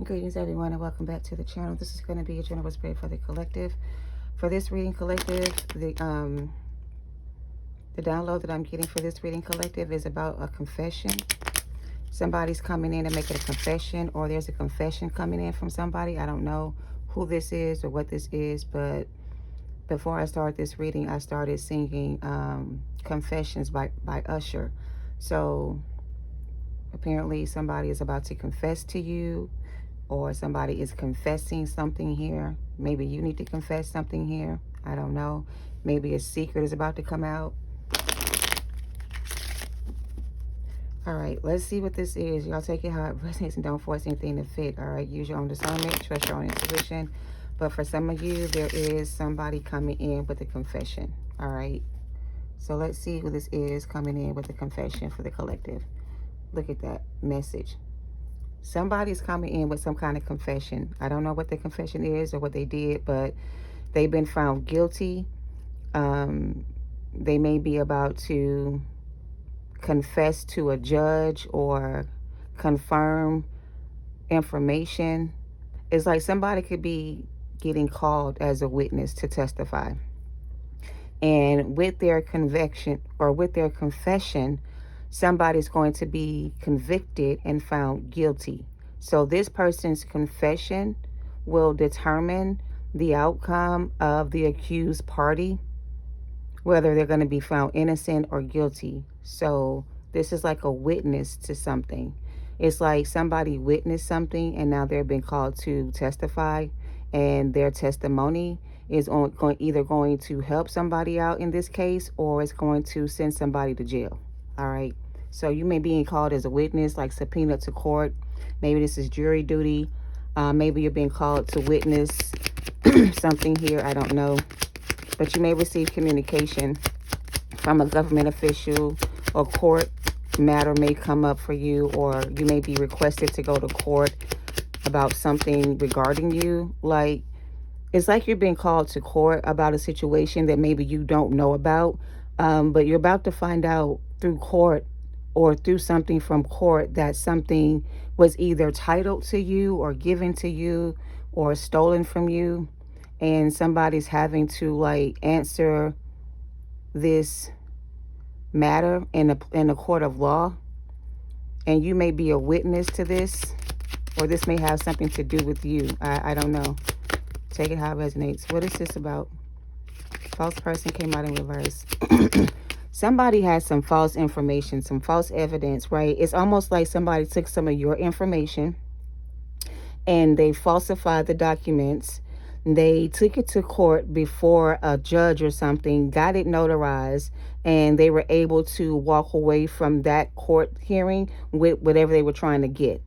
Greetings everyone and welcome back to the channel. This is going to be a general spirit for the collective. For this reading collective, the download that I'm getting for this reading collective is about a confession. Somebody's coming in and making a confession, or there's a confession coming in from somebody. I don't know who this is or what this is, but before I start this reading, I started singing Confessions by Usher. So apparently somebody is about to confess to you, or somebody is confessing something here. Maybe you need to confess something here. I don't know. Maybe a secret is about to come out. All right, let's see what this is. Y'all take it how it resonates and don't force anything to fit. All right, use your own discernment, trust your own intuition. But for some of you, there is somebody coming in with a confession. All right, so let's see who this is coming in with a confession for the collective. Look at that message. Somebody's coming in with some kind of confession. I don't know what the confession is or what they did, but they've been found guilty. They may be about to confess to a judge or confirm information. It's like somebody could be getting called as a witness to testify. And with their conviction or with their confession, somebody's going to be convicted and found guilty. So this person's confession will determine the outcome of the accused party, whether they're going to be found innocent or guilty. So this is like a witness to something. It's like somebody witnessed something and now they're being called to testify, and their testimony is either going to help somebody out in this case, or it's going to send somebody to jail. All right. So you may be called as a witness, like subpoenaed to court. Maybe this is jury duty. Maybe you're being called to witness something here. I don't know. But you may receive communication from a government official, or court matter may come up for you, or you may be requested to go to court about something regarding you. Like, it's like you're being called to court about a situation that maybe you don't know about, but you're about to find out through court or through something from court that something was either titled to you or given to you or stolen from you, and somebody's having to like answer this matter in a court of law, and you may be a witness to this, or this may have something to do with you. I don't know. Take it how it resonates. What is this about? False person came out in reverse. Somebody has some false information, some false evidence, right? It's almost like somebody took some of your information and they falsified the documents. They took it to court before a judge or something, got it notarized, and they were able to walk away from that court hearing with whatever they were trying to get.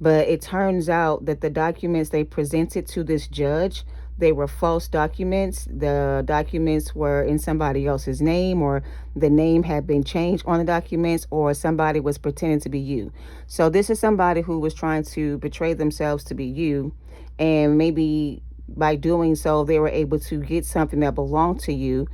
But it turns out that the documents they presented to this judge, they were false documents. The documents were in somebody else's name, or the name had been changed on the documents, or somebody was pretending to be you. So this is somebody who was trying to portray themselves to be you, and maybe by doing so, they were able to get something that belonged to you.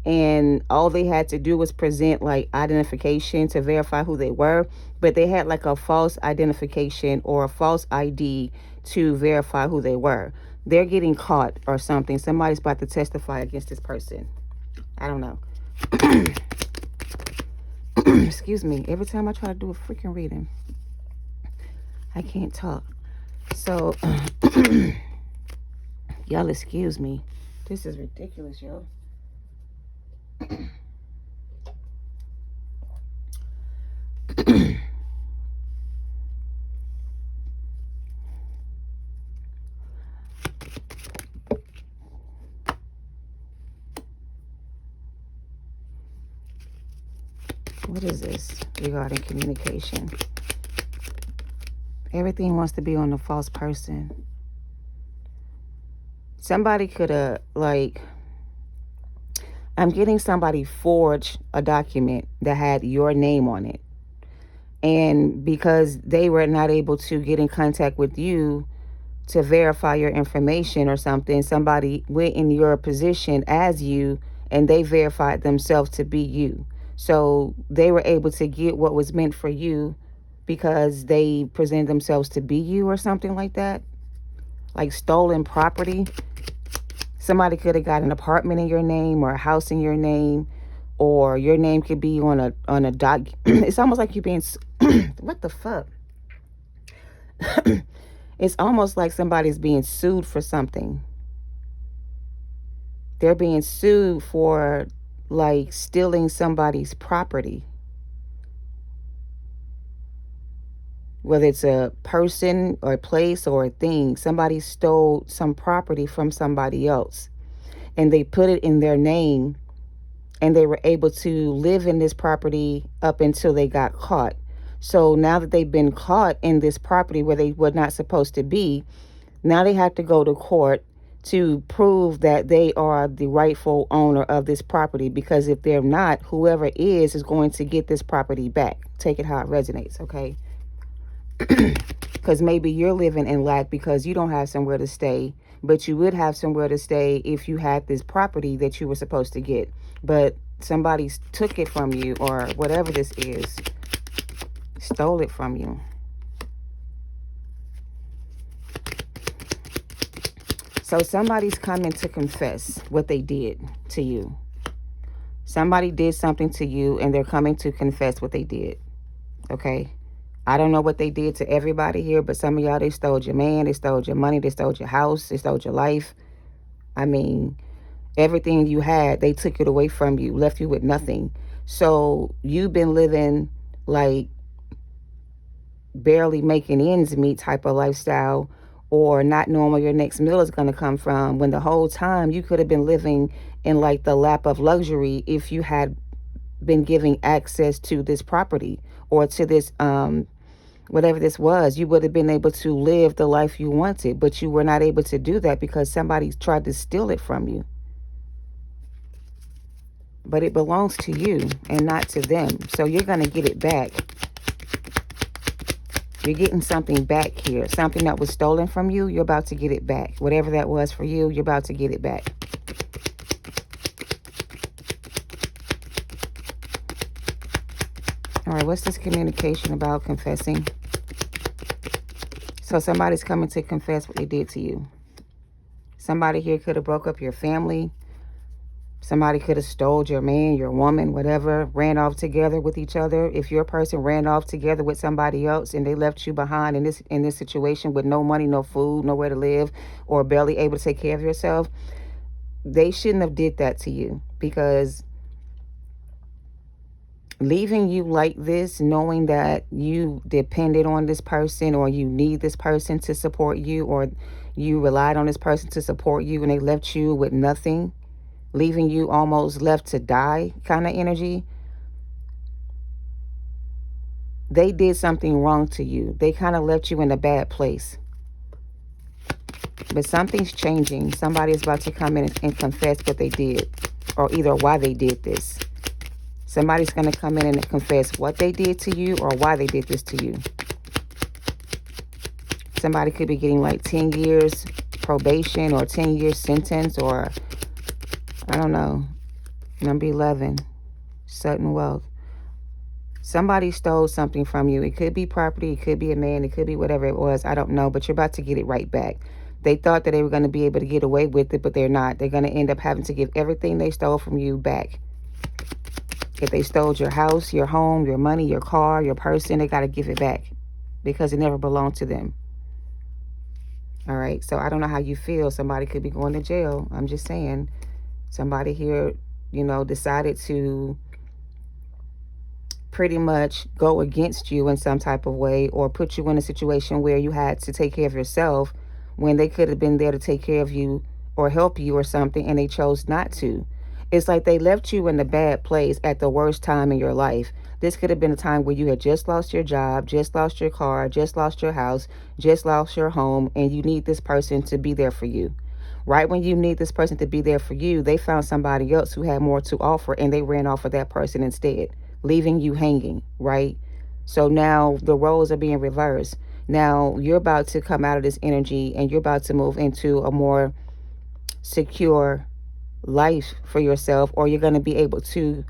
And all they had to do was present like identification to verify who they were, but they had like a false identification or a false ID to verify who they were. They're getting caught or something. Somebody's about to testify against this person. I don't know. Excuse me. Every time I try to do a freaking reading, I can't talk. So, y'all excuse me. This is ridiculous, yo. What is this regarding communication? Everything wants to be on the false person. Somebody could have, like, I'm getting somebody forged a document that had your name on it. And because they were not able to get in contact with you to verify your information or something, somebody went in your position as you and they verified themselves to be you. So they were able to get what was meant for you because they present themselves to be you or something like that. Like stolen property. Somebody could have got an apartment in your name or a house in your name, or your name could be on a doc. It's almost like you're being what the fuck? It's almost like somebody's being sued for something. They're being sued for like stealing somebody's property. Whether it's a person or a place or a thing, somebody stole some property from somebody else and they put it in their name, and they were able to live in this property up until they got caught. So now that they've been caught in this property where they were not supposed to be, now they have to go to court to prove that they are the rightful owner of this property, because if they're not, whoever is going to get this property back. Take it how it resonates, okay? Because maybe you're living in lack because you don't have somewhere to stay, but you would have somewhere to stay if you had this property that you were supposed to get, but somebody took it from you, or whatever this is, stole it from you. So somebody's coming to confess what they did to you. Somebody did something to you and they're coming to confess what they did, okay? I don't know what they did to everybody here, but some of y'all, they stole your man, they stole your money, they stole your house, they stole your life. I mean, everything you had, they took it away from you, left you with nothing. So you've been living like barely making ends meet type of lifestyle, or not knowing where your next meal is going to come from, when the whole time you could have been living in like the lap of luxury if you had been giving access to this property or to this whatever this was. You would have been able to live the life you wanted, but you were not able to do that because somebody tried to steal it from you. But it belongs to you and not to them. So you're going to get it back. You're getting something back here. Something that was stolen from you, you're about to get it back. Whatever that was for you, you're about to get it back. All right, what's this communication about confessing? So somebody's coming to confess what they did to you. Somebody here could have broke up your family. Somebody could have stole your man, your woman, whatever, ran off together with each other. If your person ran off together with somebody else and they left you behind in this situation with no money, no food, nowhere to live, or barely able to take care of yourself, they shouldn't have did that to you, because leaving you like this, knowing that you depended on this person, or you need this person to support you, or you relied on this person to support you, and they left you with nothing, leaving you almost left to die kind of energy. They did something wrong to you. They kind of left you in a bad place. But something's changing. Somebody is about to come in and confess what they did, or either why they did this. Somebody's going to come in and confess what they did to you or why they did this to you. Somebody could be getting like 10 years probation or 10 years sentence, or I don't know. Number 11, sudden wealth. Somebody stole something from you. It could be property, it could be a man, it could be whatever it was. I don't know, but you're about to get it right back. They thought that they were going to be able to get away with it, but they're not. They're going to end up having to give everything they stole from you back. If they stole your house, your home, your money, your car, your person, they got to give it back because it never belonged to them. All right. So I don't know how you feel. Somebody could be going to jail. I'm just saying. Somebody here, decided to pretty much go against you in some type of way, or put you in a situation where you had to take care of yourself when they could have been there to take care of you or help you or something, and they chose not to. It's like they left you in the bad place at the worst time in your life. This could have been a time where you had just lost your job, just lost your car, just lost your house, just lost your home, and you need this person to be there for you. Right when you need this person to be there for you, they found somebody else who had more to offer, and they ran off of that person instead, leaving you hanging, right? So now the roles are being reversed. Now you're about to come out of this energy, and you're about to move into a more secure life for yourself, or you're going to be able to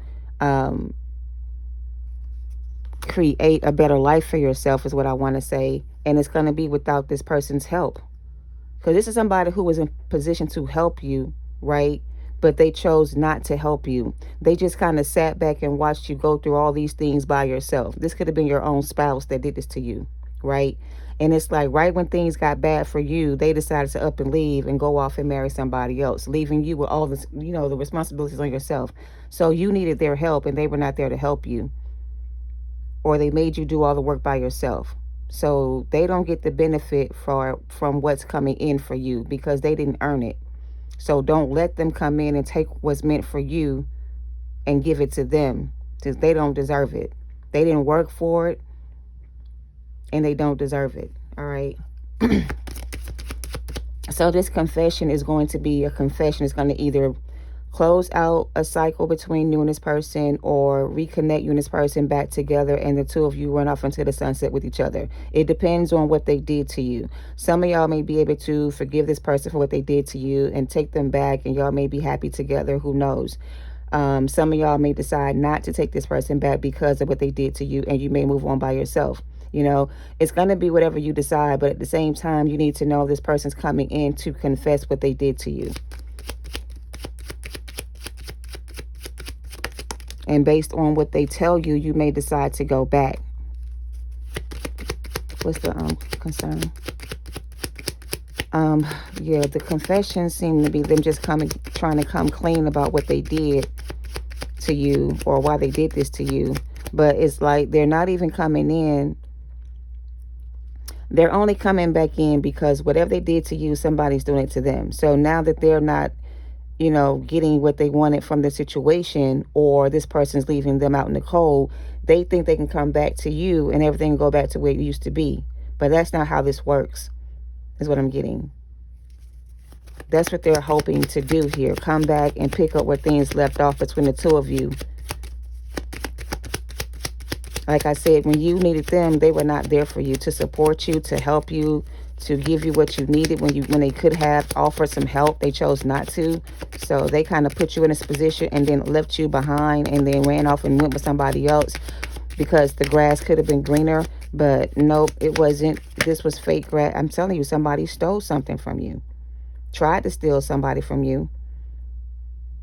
create a better life for yourself, is what I want to say. And it's going to be without this person's help. Because this is somebody who was in position to help you, right? But they chose not to help you. They just kind of sat back and watched you go through all these things by yourself. This could have been your own spouse that did this to you, right? And it's like right when things got bad for you, they decided to up and leave and go off and marry somebody else, leaving you with all this, the responsibilities on yourself. So you needed their help and they were not there to help you, or they made you do all the work by yourself. So they don't get the benefit from what's coming in for you because they didn't earn it. So don't let them come in and take what's meant for you and give it to them, because they don't deserve it. They didn't work for it and they don't deserve it. All right. So this confession is going to be a confession. It's going to either close out a cycle between you and this person, or reconnect you and this person back together, and the two of you run off into the sunset with each other. It depends on what they did to you. Some of y'all may be able to forgive this person for what they did to you and take them back, and y'all may be happy together. Who knows? Some of y'all may decide not to take this person back because of what they did to you, and you may move on by yourself. It's going to be whatever you decide, but at the same time, you need to know this person's coming in to confess what they did to you. And based on what they tell you, you may decide to go back. What's the concern? Yeah, the confessions seem to be them just trying to come clean about what they did to you or why they did this to you. But it's like they're not even coming in. They're only coming back in because whatever they did to you, somebody's doing it to them. So now that they're not, getting what they wanted from the situation, or this person's leaving them out in the cold, they think they can come back to you and everything will go back to where it used to be. But that's not how this works, is what I'm getting. That's what they're hoping to do here. Come back and pick up where things left off between the two of you. Like I said, when you needed them, they were not there for you, to support you, to help you, to give you what you needed when they could have offered some help. They chose not to. So they kind of put you in this position and then left you behind and then ran off and went with somebody else because the grass could have been greener. But nope, it wasn't. This was fake grass. I'm telling you, somebody stole something from you. Tried to steal somebody from you.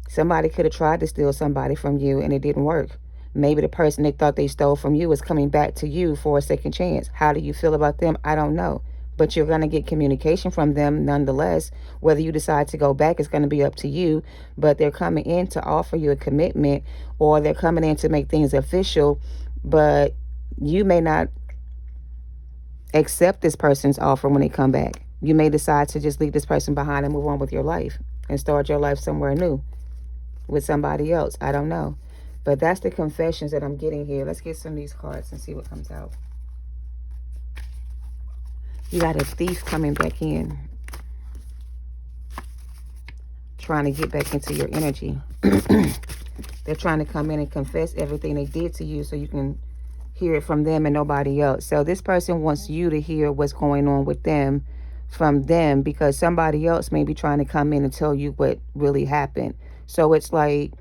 Somebody could have tried to steal somebody from you and it didn't work. Maybe the person they thought they stole from you is coming back to you for a second chance. How do you feel about them? I don't know. But you're going to get communication from them nonetheless. Whether you decide to go back is going to be up to you. But they're coming in to offer you a commitment, or they're coming in to make things official. But you may not accept this person's offer when they come back. You may decide to just leave this person behind and move on with your life and start your life somewhere new with somebody else. I don't know. But that's the confessions that I'm getting here. Let's get some of these cards and see what comes out. You got a thief coming back in, trying to get back into your energy. They're trying to come in and confess everything they did to you so you can hear it from them and nobody else. So this person wants you to hear what's going on with them from them, because somebody else may be trying to come in and tell you what really happened. So it's like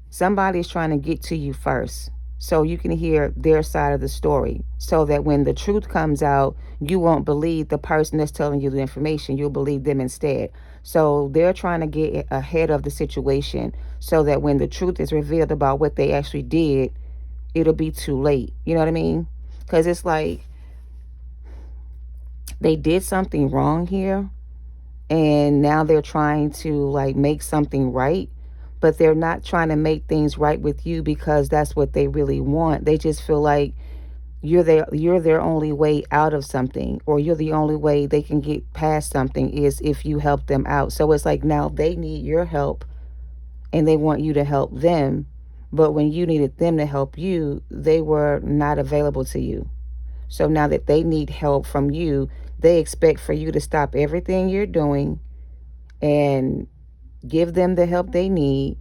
somebody's trying to get to you first so you can hear their side of the story, so that when the truth comes out, you won't believe the person that's telling you the information. You'll believe them instead. So they're trying to get ahead of the situation so that when the truth is revealed about what they actually did, it'll be too late. You know what I mean? Because it's like they did something wrong here and now they're trying to like make something right. But they're not trying to make things right with you because that's what they really want. They just feel like you're their only way out of something, or you're the only way they can get past something is if you help them out. So it's like now they need your help and they want you to help them. But when you needed them to help you, they were not available to you. So now that they need help from you, they expect for you to stop everything you're doing and give them the help they need,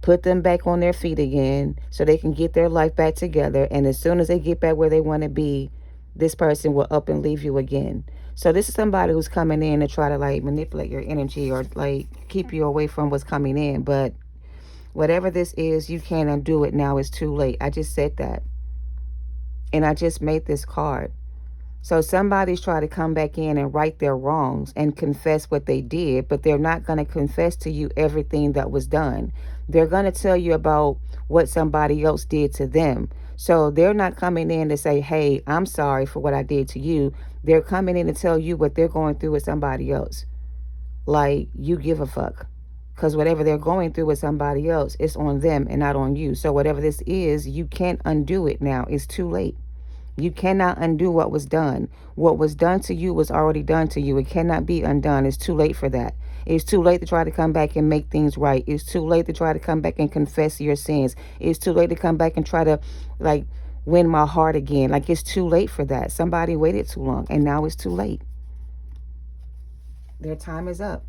put them back on their feet again so they can get their life back together. And as soon as they get back where they want to be, this person will up and leave you again. So this is somebody who's coming in to try to like manipulate your energy or like keep you away from what's coming in. But whatever this is, you can't undo it now. It's too late. I just said that. And I just made this card. So somebody's trying to come back in and right their wrongs and confess what they did, but they're not going to confess to you everything that was done. They're going to tell you about what somebody else did to them. So they're not coming in to say, hey, I'm sorry for what I did to you. They're coming in to tell you what they're going through with somebody else. Like, you give a fuck. Because whatever they're going through with somebody else, it's on them and not on you. So whatever this is, you can't undo it now. It's too late. You cannot undo what was done. What was done to you was already done to you. It cannot be undone. It's too late for that. It's too late to try to come back and make things right. It's too late to try to come back and confess your sins. It's too late to come back and try to, like, win my heart again. Like, it's too late for that. Somebody waited too long, and now it's too late. Their time is up.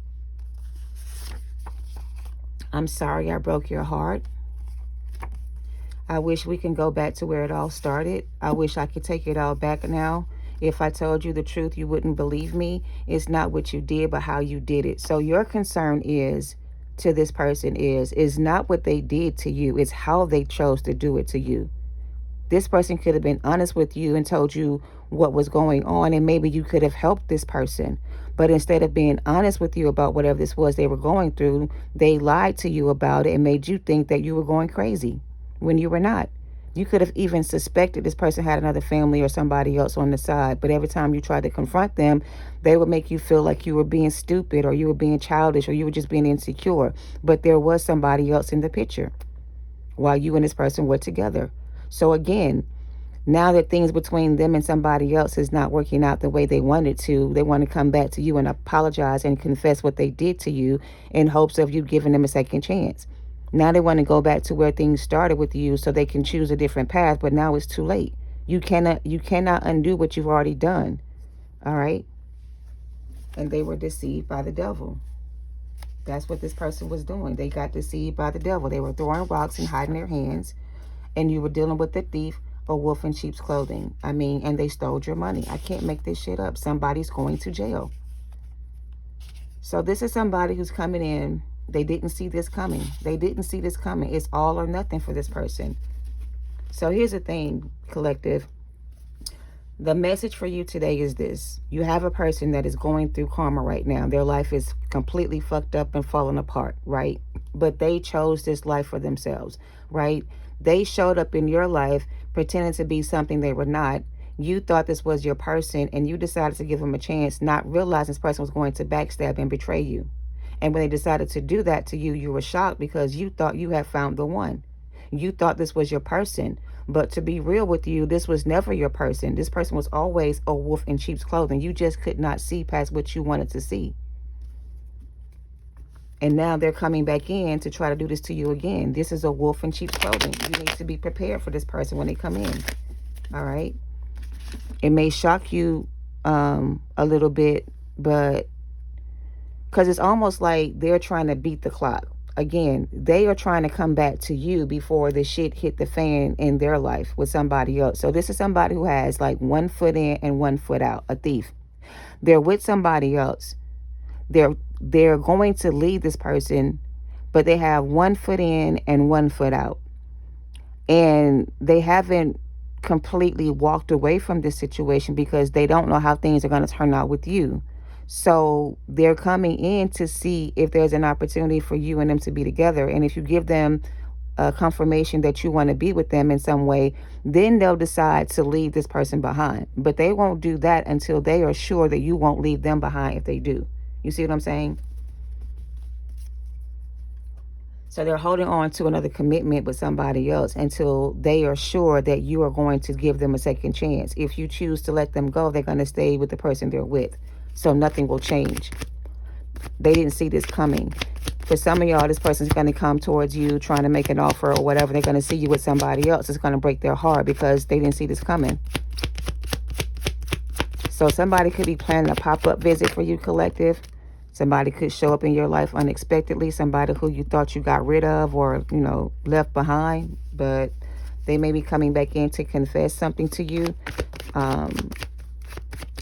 I'm sorry I broke your heart. I wish we can go back to where it all started. I wish I could take it all back now. If I told you the truth, you wouldn't believe me. It's not what you did, but how you did it. So your concern is to this person is not what they did to you. It's how they chose to do it to you. This person could have been honest with you and told you what was going on, and maybe you could have helped this person. But instead of being honest with you about whatever this was they were going through, they lied to you about it and made you think that you were going crazy when you were not. You could have even suspected this person had another family or somebody else on the side, but every time you tried to confront them, they would make you feel like you were being stupid or you were being childish or you were just being insecure. But there was somebody else in the picture while you and this person were together. So again, now that things between them and somebody else is not working out the way they wanted to, they want to come back to you and apologize and confess what they did to you in hopes of you giving them a second chance. Now they want to go back to where things started with you so they can choose a different path, but now it's too late. You cannot undo what you've already done. All right? And they were deceived by the devil. That's what this person was doing. They got deceived by the devil. They were throwing rocks and hiding their hands, and you were dealing with a thief, a wolf in sheep's clothing. I mean, and they stole your money. I can't make this shit up. Somebody's going to jail. So this is somebody who's coming in. They didn't see this coming. They didn't see this coming. It's all or nothing for this person. So here's the thing, collective. The message for you today is this. You have a person that is going through karma right now. Their life is completely fucked up and falling apart, right? But they chose this life for themselves, right? They showed up in your life pretending to be something they were not. You thought this was your person and you decided to give them a chance, not realizing this person was going to backstab and betray you. And when they decided to do that to you, you were shocked because you thought you had found the one. You thought this was your person. But to be real with you, this was never your person. This person was always a wolf in sheep's clothing. You just could not see past what you wanted to see. And now they're coming back in to try to do this to you again. This is a wolf in sheep's clothing. You need to be prepared for this person when they come in. All right? It may shock you a little bit, but because it's almost like they're trying to beat the clock. Again, they are trying to come back to you before the shit hit the fan in their life with somebody else. So this is somebody who has like 1 foot in and 1 foot out, a thief. They're with somebody else. They're going to leave this person, but they have 1 foot in and 1 foot out. And they haven't completely walked away from this situation because they don't know how things are going to turn out with you. So they're coming in to see if there's an opportunity for you and them to be together. And if you give them a confirmation that you want to be with them in some way, then they'll decide to leave this person behind. But they won't do that until they are sure that you won't leave them behind if they do. You see what I'm saying? So they're holding on to another commitment with somebody else until they are sure that you are going to give them a second chance. If you choose to let them go, they're going to stay with the person they're with. So nothing will change. They didn't see this coming. For some of y'all, this person's going to come towards you trying to make an offer or whatever. They're going to see you with somebody else. It's going to break their heart because they didn't see this coming. So somebody could be planning a pop-up visit for you, collective. Somebody could show up in your life unexpectedly. Somebody who you thought you got rid of or, left behind. But they may be coming back in to confess something to you.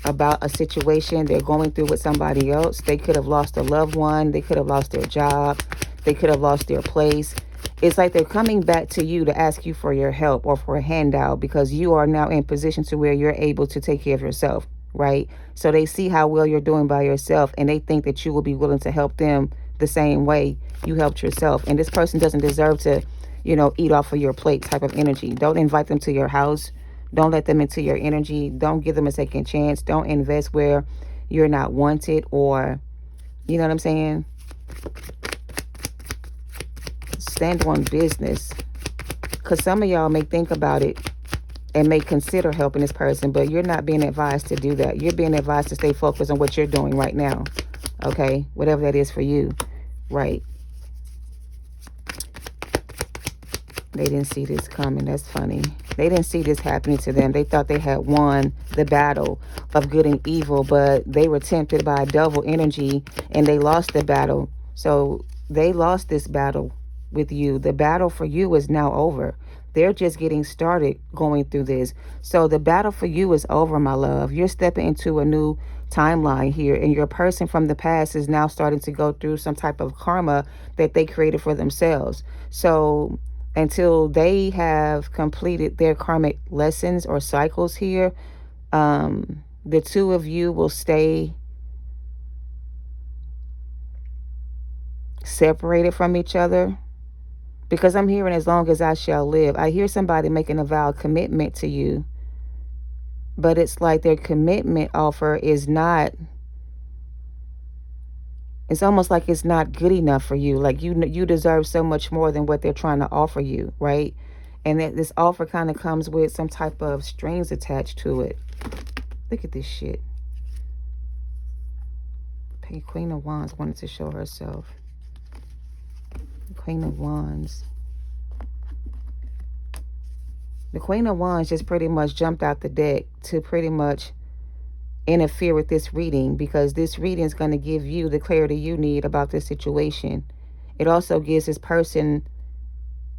About a situation they're going through with somebody else. They could have lost a loved one. They could have lost their job. They could have lost their place. It's like they're coming back to you to ask you for your help or for a handout because you are now in position to where you're able to take care of yourself, right? So they see how well you're doing by yourself and they think that you will be willing to help them the same way you helped yourself. And this person doesn't deserve to, eat off of your plate type of energy. Don't invite them to your house. Don't let them into your energy. Don't give them a second chance. Don't invest where you're not wanted, or, you know what I'm saying? Stand on business. Because some of y'all may think about it and may consider helping this person, but you're not being advised to do that. You're being advised to stay focused on what you're doing right now. Okay? Whatever that is for you. Right. They didn't see this coming. That's funny. They didn't see this happening to them. They thought they had won the battle of good and evil, but they were tempted by devil energy and they lost the battle. So they lost this battle with you. The battle for you is now over. They're just getting started going through this. So the battle for you is over, my love. You're stepping into a new timeline here, and your person from the past is now starting to go through some type of karma that they created for themselves. So until they have completed their karmic lessons or cycles here, the two of you will stay separated from each other. Because I'm hearing as long as I shall live. I hear somebody making a vow commitment to you. But it's like their commitment offer is not, it's almost like it's not good enough for you. Like you deserve so much more than what they're trying to offer you, right? And that this offer kind of comes with some type of strings attached to it. Look at this shit. Queen of Wands wanted to show herself. Queen of Wands. The Queen of Wands just pretty much jumped out the deck to pretty much interfere with this reading, because this reading is going to give you the clarity you need about this situation. It also gives this person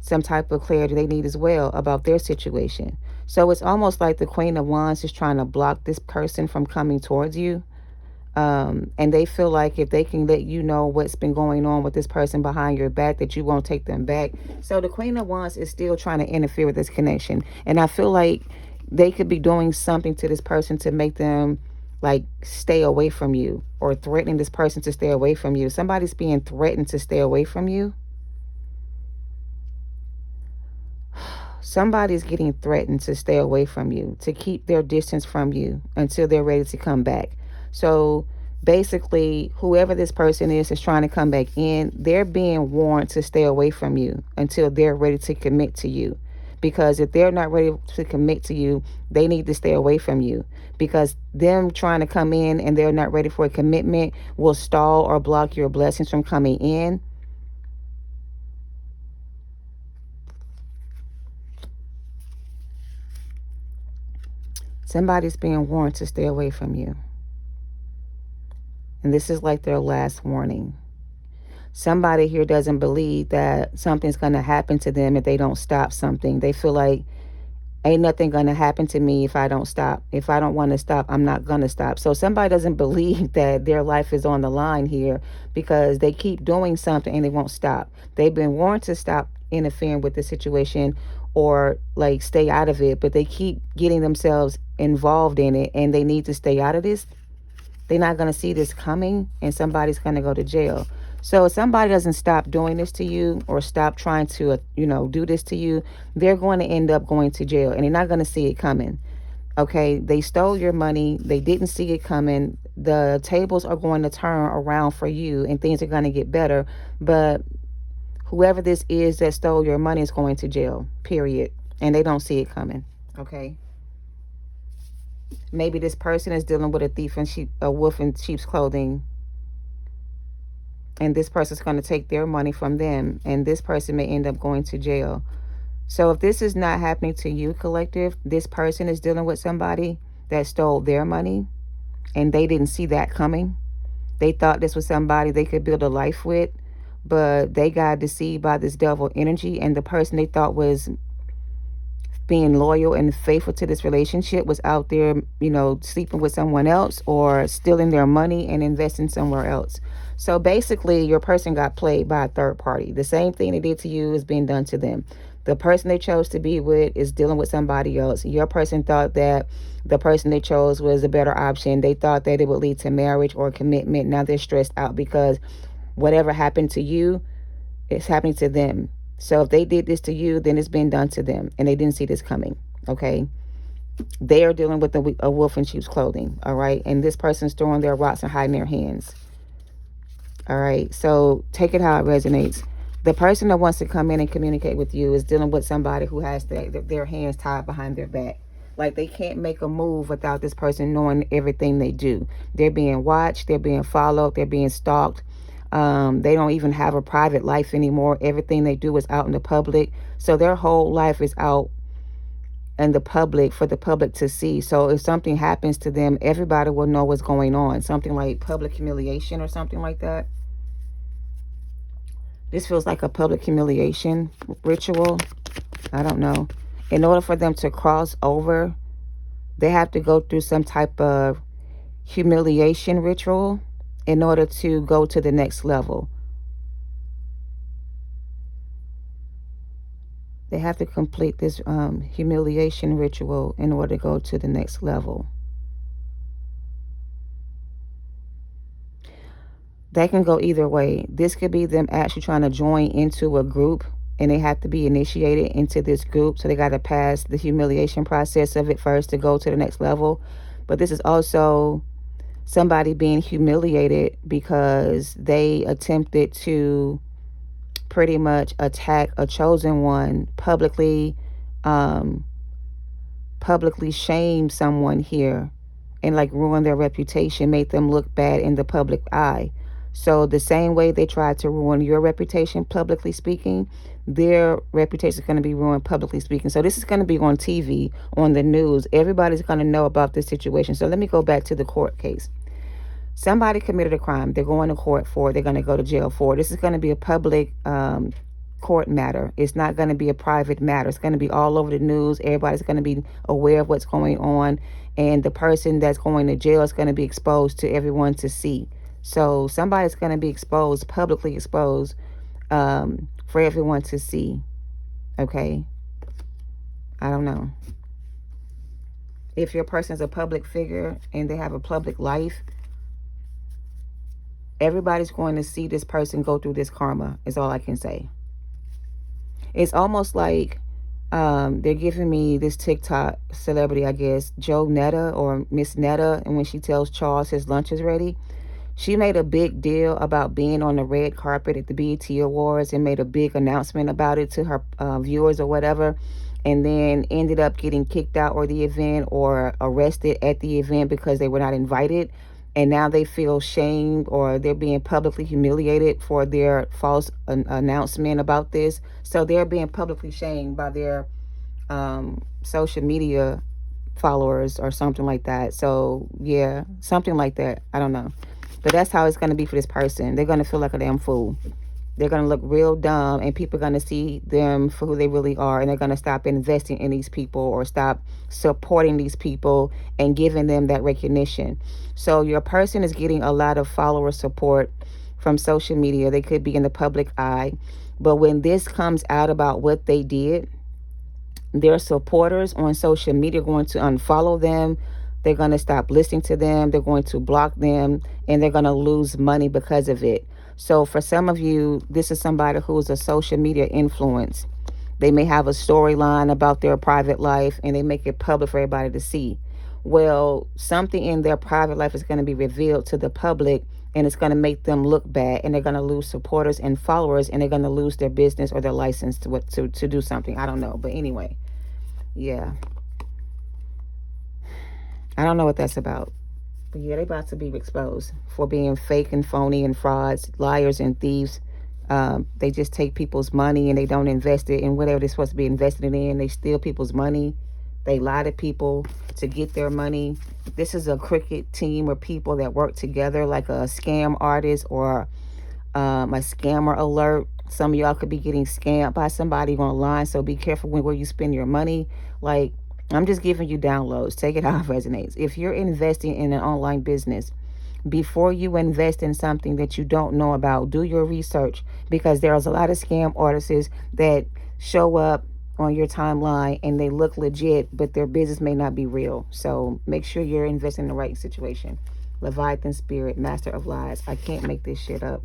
some type of clarity they need as well about their situation. So it's almost like the Queen of Wands is trying to block this person from coming towards you. And they feel like if they can let you know what's been going on with this person behind your back, that you won't take them back. So the Queen of Wands is still trying to interfere with this connection. And I feel like they could be doing something to this person to make them like stay away from you, or threatening this person to stay away from you. Somebody's being threatened to stay away from you. Somebody's getting threatened to stay away from you, to keep their distance from you until they're ready to come back. So basically, whoever this person is trying to come back in, they're being warned to stay away from you until they're ready to commit to you. Because if they're not ready to commit to you, they need to stay away from you. Because them trying to come in and they're not ready for a commitment will stall or block your blessings from coming in. Somebody's being warned to stay away from you. And this is like their last warning. Somebody here doesn't believe that something's going to happen to them if they don't stop something. They feel like ain't nothing going to happen to me if I don't stop. If I don't want to stop, I'm not going to stop. So somebody doesn't believe that their life is on the line here, because they keep doing something and they won't stop. They've been warned to stop interfering with the situation or like stay out of it, but they keep getting themselves involved in it, and they need to stay out of this. They're not going to see this coming, and somebody's going to go to jail. So if somebody doesn't stop doing this to you, or stop trying to, do this to you, they're going to end up going to jail, and they're not going to see it coming. Okay, they stole your money. They didn't see it coming. The tables are going to turn around for you, and things are going to get better. But whoever this is that stole your money is going to jail, period. And they don't see it coming. Okay. Maybe this person is dealing with a wolf in sheep's clothing, and this person's going to take their money from them, and this person may end up going to jail. So if this is not happening to you, collective, this person is dealing with somebody that stole their money, and they didn't see that coming. They thought this was somebody they could build a life with, but they got deceived by this devil energy, and the person they thought was being loyal and faithful to this relationship was out there, sleeping with someone else or stealing their money and investing somewhere else. So basically, your person got played by a third party. The same thing they did to you is being done to them. The person they chose to be with is dealing with somebody else. Your person thought that the person they chose was a better option. They thought that it would lead to marriage or commitment. Now they're stressed out because whatever happened to you, it's happening to them. So if they did this to you, then it's been done to them, and they didn't see this coming. Okay, they are dealing with a wolf in sheep's clothing. All right, and this person's throwing their rocks and hiding their hands. All right, so take it how it resonates. The person that wants to come in and communicate with you is dealing with somebody who has their hands tied behind their back. Like they can't make a move without this person knowing everything they do. They're being watched, they're being followed, they're being stalked. They don't even have a private life anymore. Everything they do is out in the public. So their whole life is out in the public for the public to see. So if something happens to them, everybody will know what's going on. Something like public humiliation or something like that. This feels like a public humiliation ritual. I don't know. In order for them to cross over, they have to go through some type of humiliation ritual in order to go to the next level. They have to complete this humiliation ritual in order to go to the next level. That can go either way. This could be them actually trying to join into a group, and they have to be initiated into this group. So they got to pass the humiliation process of it first to go to the next level. But this is also somebody being humiliated because they attempted to pretty much attack a chosen one publicly, publicly shame someone here and like ruin their reputation, make them look bad in the public eye. So the same way they tried to ruin your reputation publicly speaking, their reputation is going to be ruined publicly speaking. So this is going to be on TV, on the news. Everybody's going to know about this situation. So let me go back to the court case. Somebody committed a crime. They're going to court for it. They're going to go to jail for it. This is going to be a public court matter. It's not going to be a private matter. It's going to be all over the news. Everybody's going to be aware of what's going on. And the person that's going to jail is going to be exposed to everyone to see. So somebody's going to be exposed, publicly exposed, for everyone to see. Okay? I don't know. If your person's a public figure and they have a public life, everybody's going to see this person go through this karma, is all I can say. It's almost like they're giving me this TikTok celebrity, I guess, Joe Netta or Miss Netta, and when she tells Charles his lunch is ready, she made a big deal about being on the red carpet at the BET Awards and made a big announcement about it to her viewers or whatever, and then ended up getting kicked out or the event or arrested at the event because they were not invited. And now they feel shamed or they're being publicly humiliated for their false announcement about this. So they're being publicly shamed by their social media followers or something like that. So yeah, something like that. I don't know. But that's how it's going to be for this person. They're going to feel like a damn fool. They're going to look real dumb, and people are going to see them for who they really are, and they're going to stop investing in these people or stop supporting these people and giving them that recognition. So your person is getting a lot of follower support from social media. They could be in the public eye. But when this comes out about what they did, their supporters on social media are going to unfollow them. They're going to stop listening to them. They're going to block them, and they're going to lose money because of it. So for some of you, this is somebody who's a social media influence. They may have a storyline about their private life, and they make it public for everybody to see. Well, something in their private life is going to be revealed to the public, and it's going to make them look bad, and they're going to lose supporters and followers, and they're going to lose their business or their license to do something. I don't know. But anyway, yeah. I don't know what that's about. But yeah, they're about to be exposed for being fake and phony and frauds, liars and thieves. They just take people's money and they don't invest it in whatever they're supposed to be invested in. They steal people's money. They lie to people to get their money. This is a cricket team or people that work together like a scam artist or a scammer alert Some of y'all could be getting scammed by somebody online, so be careful where you spend your money. Like, I'm just giving you downloads. Take it how it resonates. If you're investing in an online business, before you invest in something that you don't know about, do your research, because there's a lot of scam artists that show up on your timeline and they look legit, but their business may not be real. So make sure you're investing in the right situation. Leviathan spirit, master of lies. I can't make this shit up.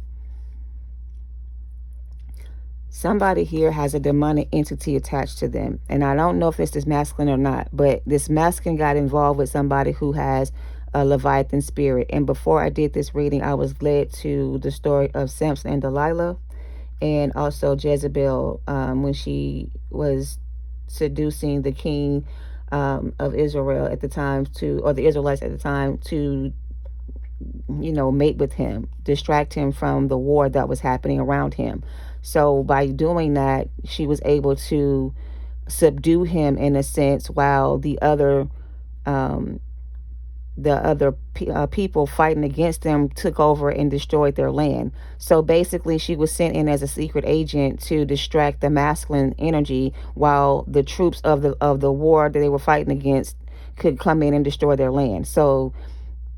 Somebody here has a demonic entity attached to them. And I don't know if it's this masculine or not, but this masculine got involved with somebody who has a Leviathan spirit. And before I did this reading, I was led to the story of Samson and Delilah, and also Jezebel, when she was seducing the king of Israel at the time or the Israelites at the time, to mate with him, distract him from the war that was happening around him. So by doing that, she was able to subdue him in a sense, while the other people fighting against them took over and destroyed their land. So basically, she was sent in as a secret agent to distract the masculine energy, while the troops of the war that they were fighting against could come in and destroy their land. So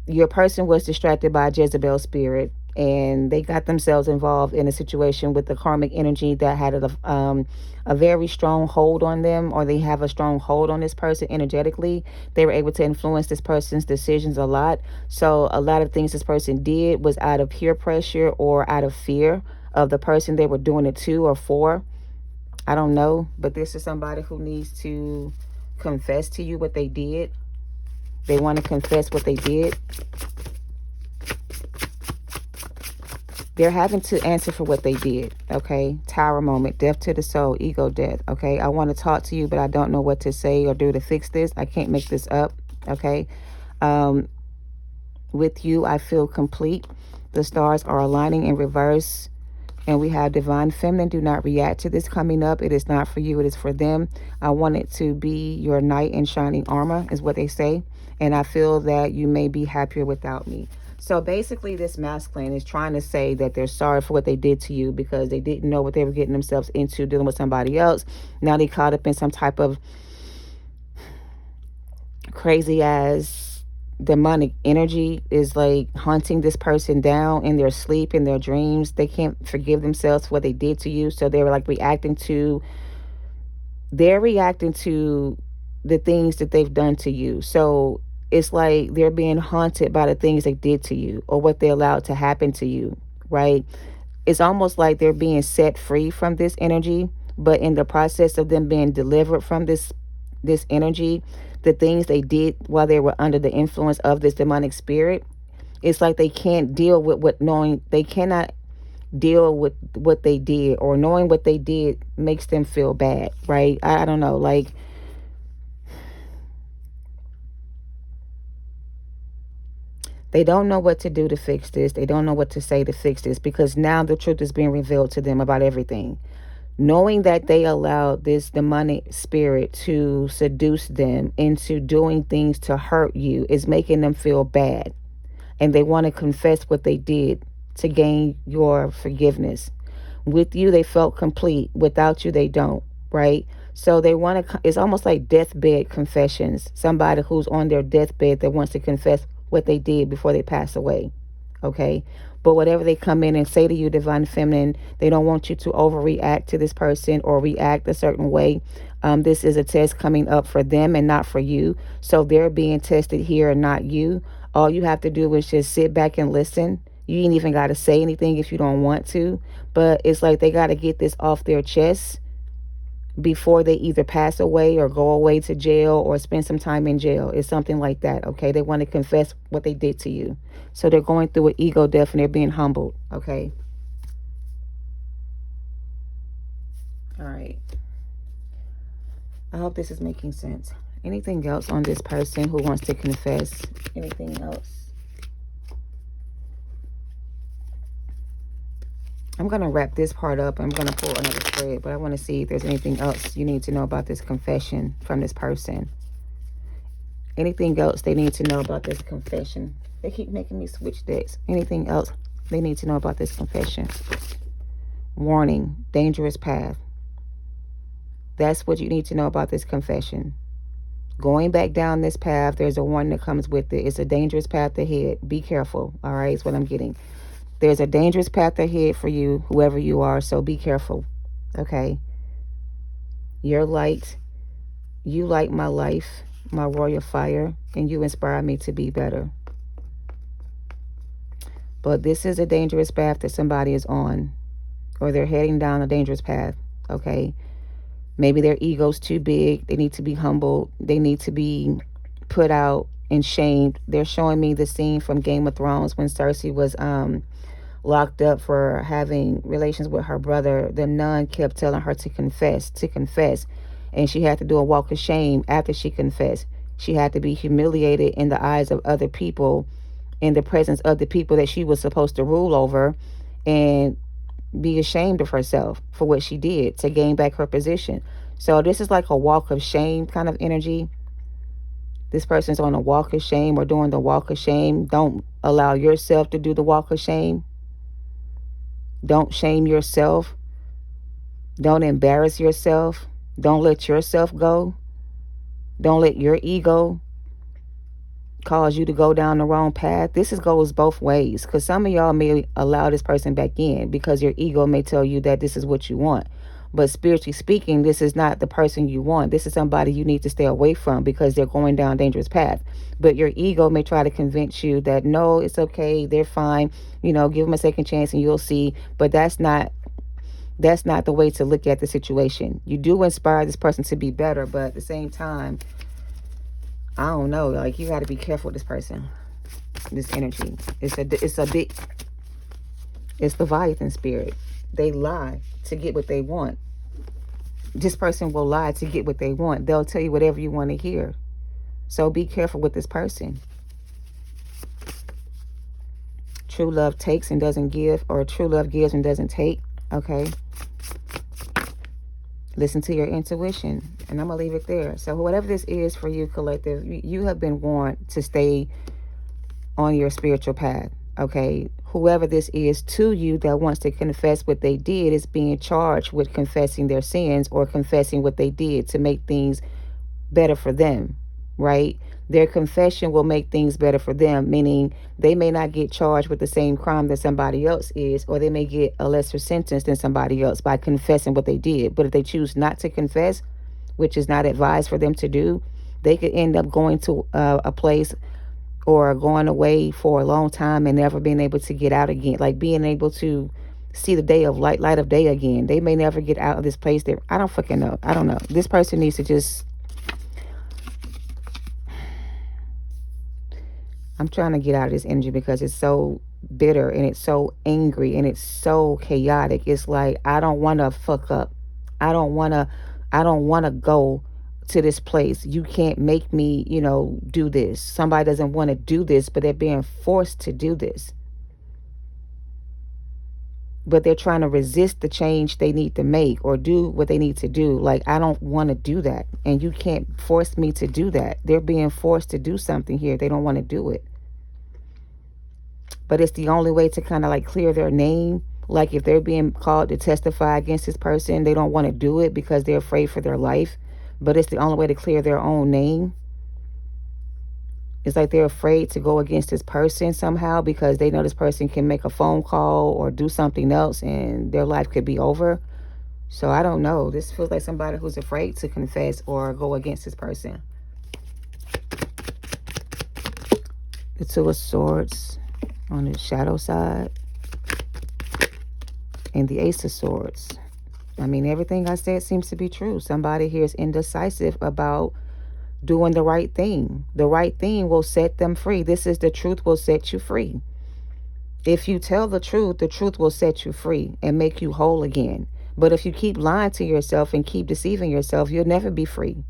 your person was distracted by Jezebel's spirit, and they got themselves involved in a situation with the karmic energy that had a very strong hold on them, or they have a strong hold on this person energetically. They were able to influence this person's decisions a lot. So a lot of things this person did was out of peer pressure or out of fear of the person they were doing it to or for. I don't know, but this is somebody who needs to confess to you what they did. They want to confess what they did. They're having to answer for what they did, okay? Tower moment, death to the soul, ego death, okay? I want to talk to you, but I don't know what to say or do to fix this. I can't make this up, okay? With you, I feel complete. The stars are aligning in reverse, and we have divine feminine. Do not react to this coming up. It is not for you. It is for them. I want it to be your knight in shining armor, is what they say. And I feel that you may be happier without me. So basically, this masculine is trying to say that they're sorry for what they did to you, because they didn't know what they were getting themselves into dealing with somebody else. Now they caught up in some type of crazy ass demonic energy is like hunting this person down in their sleep, in their dreams. They can't forgive themselves for what they did to you. So they were like reacting to the things that they've done to you. So it's like they're being haunted by the things they did to you, or what they allowed to happen to you, right? It's almost like they're being set free from this energy, but in the process of them being delivered from this energy, the things they did while they were under the influence of this demonic spirit, it's like they can't deal with they cannot deal with what they did, or knowing what they did makes them feel bad, right? I don't know, like, they don't know what to do to fix this. They don't know what to say to fix this, because now the truth is being revealed to them about everything. Knowing that they allowed this demonic spirit to seduce them into doing things to hurt you is making them feel bad. And they want to confess what they did to gain your forgiveness. With you, they felt complete. Without you, they don't, right? So they want to, it's almost like deathbed confessions. Somebody who's on their deathbed that wants to confess what they did before they pass away, okay? But whatever they come in and say to you, divine feminine, they don't want you to overreact to this person or react a certain way. This is a test coming up for them and not for you. So they're being tested here and not you. All you have to do is just sit back and listen. You ain't even got to say anything if you don't want to. But it's like they got to get this off their chest before they either pass away or go away to jail or spend some time in jail. It's something like that, okay? They want to confess what they did to you. So they're going through an ego death and they're being humbled, okay? All right. I hope this is making sense. Anything else on this person who wants to confess? Anything else? I'm going to wrap this part up. I'm going to pull another spread, but I want to see if there's anything else you need to know about this confession from this person. Anything else they need to know about this confession? They keep making me switch decks. Anything else they need to know about this confession? Warning, dangerous path. That's what you need to know about this confession. Going back down this path, there's a warning that comes with it. It's a dangerous path ahead. Be careful, all right, is what I'm getting. There's a dangerous path ahead for you, whoever you are, so be careful, okay? You're light. You light my life, my royal fire, and you inspire me to be better. But this is a dangerous path that somebody is on, or they're heading down a dangerous path, okay? Maybe their ego's too big. They need to be humbled. They need to be put out and shamed. They're showing me the scene from Game of Thrones when Cersei was locked up for having relations with her brother. The nun kept telling her to confess, and she had to do a walk of shame after she confessed. She had to be humiliated in the eyes of other people, in the presence of the people that she was supposed to rule over, and be ashamed of herself for what she did to gain back her position. So this is like a walk of shame kind of energy. This person's on a walk of shame or doing the walk of shame. Don't allow yourself to do the walk of shame. Don't shame yourself. Don't embarrass yourself. Don't let yourself go. Don't let your ego cause you to go down the wrong path. This goes both ways, because some of y'all may allow this person back in because your ego may tell you that this is what you want. But spiritually speaking, this is not the person you want. This is somebody you need to stay away from because they're going down a dangerous path. But your ego may try to convince you that, no, it's okay, they're fine, give them a second chance and you'll see. But that's not the way to look at the situation. You do inspire this person to be better, but at the same time, I don't know, like, you got to be careful with this person, this energy. It's Leviathan spirit. They lie to get what they want. This person will lie to get what they want. They'll tell you whatever you want to hear. So be careful with this person. True love takes and doesn't give, or true love gives and doesn't take. Okay. Listen to your intuition, and I'm going to leave it there. So whatever this is for you, collective, you have been warned to stay on your spiritual path, okay? Whoever this is to you that wants to confess what they did is being charged with confessing their sins or confessing what they did to make things better for them, right? Their confession will make things better for them, meaning they may not get charged with the same crime that somebody else is, or they may get a lesser sentence than somebody else by confessing what they did. But if they choose not to confess, which is not advised for them to do, they could end up going to a place or going away for a long time and never being able to get out again, like being able to see the day of light of day again. They may never get out of this place. I don't fucking know. I don't know. This person needs to just... I'm trying to get out of this energy because it's so bitter and it's so angry and it's so chaotic. It's like, I don't want to fuck up. I don't want to go to this place. You can't make me, do this. Somebody doesn't want to do this, but they're being forced to do this. But they're trying to resist the change they need to make or do what they need to do. Like, I don't want to do that. And you can't force me to do that. They're being forced to do something here. They don't want to do it. But it's the only way to kind of like clear their name. Like if they're being called to testify against this person, they don't want to do it because they're afraid for their life. But it's the only way to clear their own name. It's like they're afraid to go against this person somehow because they know this person can make a phone call or do something else and their life could be over. So I don't know. This feels like somebody who's afraid to confess or go against this person. The Two of Swords on the shadow side. And the Ace of Swords. I mean, everything I said seems to be true. Somebody here is indecisive about doing the right thing. The right thing will set them free. This is the truth will set you free. If you tell the truth will set you free and make you whole again. But if you keep lying to yourself and keep deceiving yourself, you'll never be free.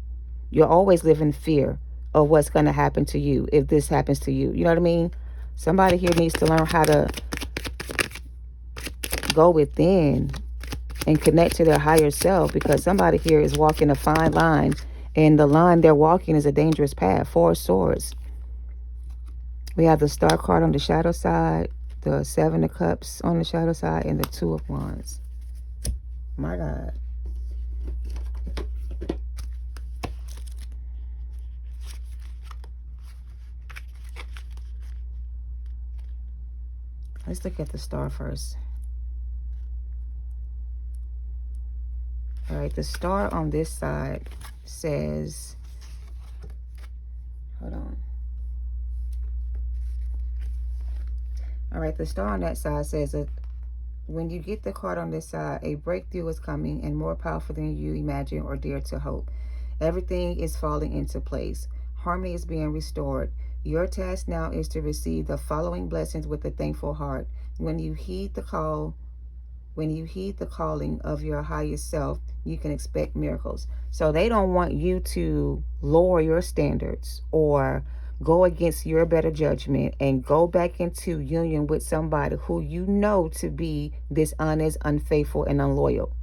You'll always live in fear of what's going to happen to you if this happens to you. You know what I mean? Somebody here needs to learn how to go within and connect to their higher self, because somebody here is walking a fine line, and the line they're walking is a dangerous path. Four of Swords. We have the Star card on the shadow side, the Seven of Cups on the shadow side, and the Two of Wands. My God. Let's look at the star first. All right, the star on this side says, hold on. All right, the star on that side says that when you get the card on this side, a breakthrough is coming and more powerful than you imagine or dare to hope. Everything is falling into place. Harmony is being restored. Your task now is to receive the following blessings with a thankful heart. When you heed the calling of your highest self, you can expect miracles. So they don't want you to lower your standards or go against your better judgment and go back into union with somebody who you know to be dishonest, unfaithful, and unloyal,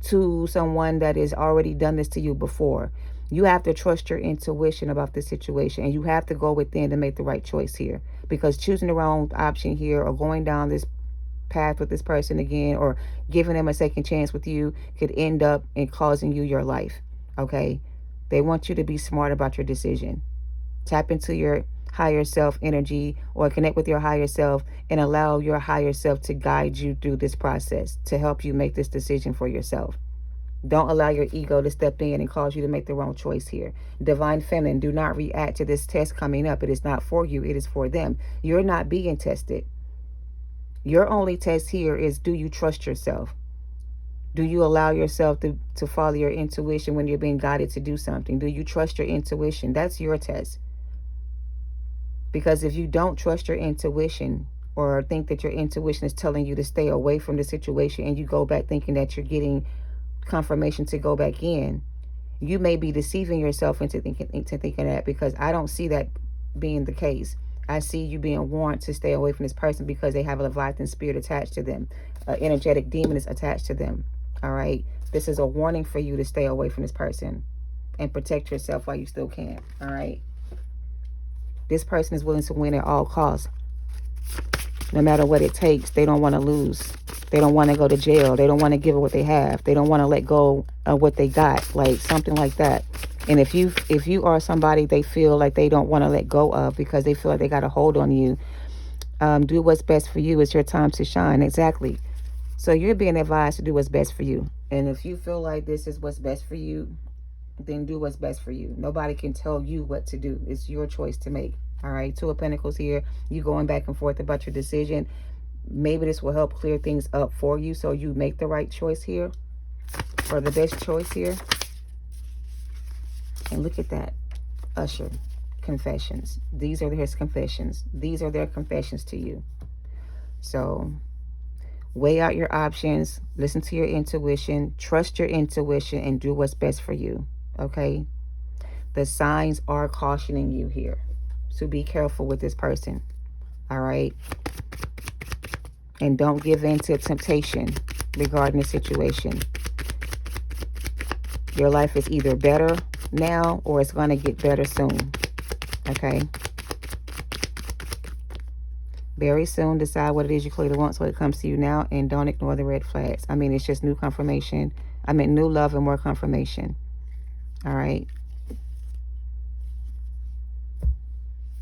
to someone that has already done this to you before. You have to trust your intuition about this situation, and you have to go within to make the right choice here, because choosing the wrong option here or going down this path with this person again or giving them a second chance with you could end up in causing you your life. Okay? They want you to be smart about your decision. Tap into your higher self energy or connect with your higher self and allow your higher self to guide you through this process to help you make this decision for yourself. Don't allow your ego to step in and cause you to make the wrong choice here. Divine Feminine, do not react to this test coming up. It is not for you. It is for them. You're not being tested. Your only test here is, do you trust yourself? Do you allow yourself to follow your intuition when you're being guided to do something? Do you trust your intuition? That's your test. Because if you don't trust your intuition or think that your intuition is telling you to stay away from the situation and you go back thinking that you're getting confirmation to go back in, you may be deceiving yourself into thinking that, because I don't see that being the case. I see you being warned to stay away from this person because they have a Leviathan spirit attached to them. An energetic demon is attached to them. All right? This is a warning for you to stay away from this person and protect yourself while you still can. All right? This person is willing to win at all costs. No matter what it takes. They don't want to lose. They don't want to go to jail. They don't want to give it what they have. They don't want to let go of what they got. Like something like that. And if you are somebody they feel like they don't want to let go of because they feel like they got a hold on you, do what's best for you. It's your time to shine. Exactly. So you're being advised to do what's best for you. And if you feel like this is what's best for you, then do what's best for you. Nobody can tell you what to do. It's your choice to make. All right. Two of Pentacles here. You going back and forth about your decision. Maybe this will help clear things up for you so you make the right choice here, or the best choice here. And look at that. Usher. Confessions. These are his confessions. These are their confessions to you. So weigh out your options. Listen to your intuition. Trust your intuition and do what's best for you. Okay? The signs are cautioning you here. So be careful with this person. All right? And don't give in to temptation regarding the situation. Your life is either better now or it's going to get better soon. Okay? Very soon, decide what it is you clearly want so it comes to you now, and don't ignore the red flags. I mean, it's just new confirmation. I mean, new love and more confirmation. All right?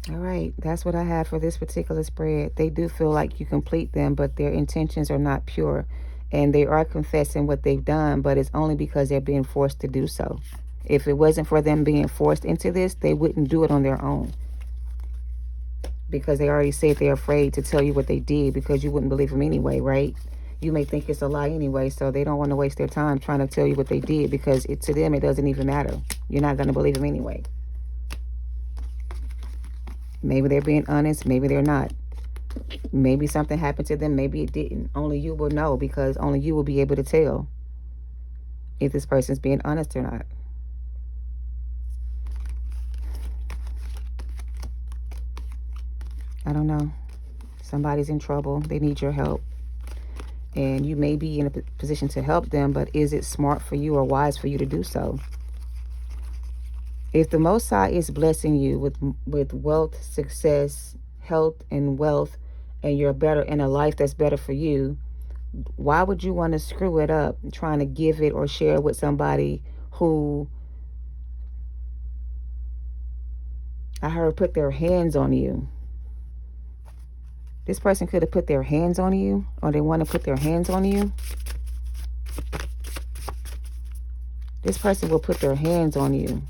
All right, that's what I have for this particular spread. They do feel like you complete them, but their intentions are not pure. And they are confessing what they've done, but it's only because they're being forced to do so. If it wasn't for them being forced into this, they wouldn't do it on their own. Because they already said they're afraid to tell you what they did because you wouldn't believe them anyway, right? You may think it's a lie anyway, so they don't want to waste their time trying to tell you what they did because to them it doesn't even matter. You're not going to believe them anyway. Maybe they're being honest, maybe they're not. Maybe something happened to them, maybe it didn't. Only you will know, because only you will be able to tell if this person's being honest or not. I don't know. Somebody's in trouble. They need your help. And you may be in a position to help them, but is it smart for you or wise for you to do so? If the Most High is blessing you with wealth, success, health, and wealth, and you're better in a life that's better for you, Why would you want to screw it up trying to give it or share it with somebody who I heard put their hands on you? This person could have put their hands on you, or they want to put their hands on you. This person will put their hands on you.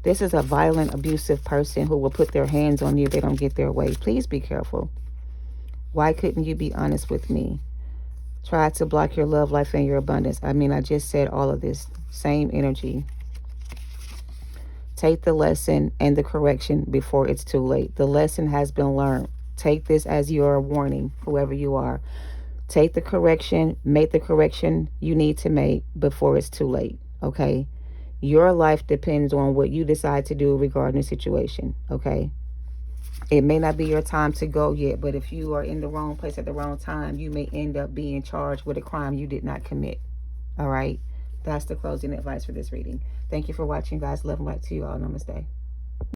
This is a violent, abusive person who will put their hands on you if they don't get their way. Please be careful. Why couldn't you be honest with me? Try to block your love life and your abundance. I mean, I just said all of this. Same energy. Take the lesson and the correction before it's too late. The lesson has been learned. Take this as your warning, whoever you are. Take the correction, make the correction you need to make before it's too late, okay? Your life depends on what you decide to do regarding the situation, okay? It may not be your time to go yet, but if you are in the wrong place at the wrong time, you may end up being charged with a crime you did not commit, all right? That's the closing advice for this reading. Thank you for watching, guys. Love and light to you all. Namaste.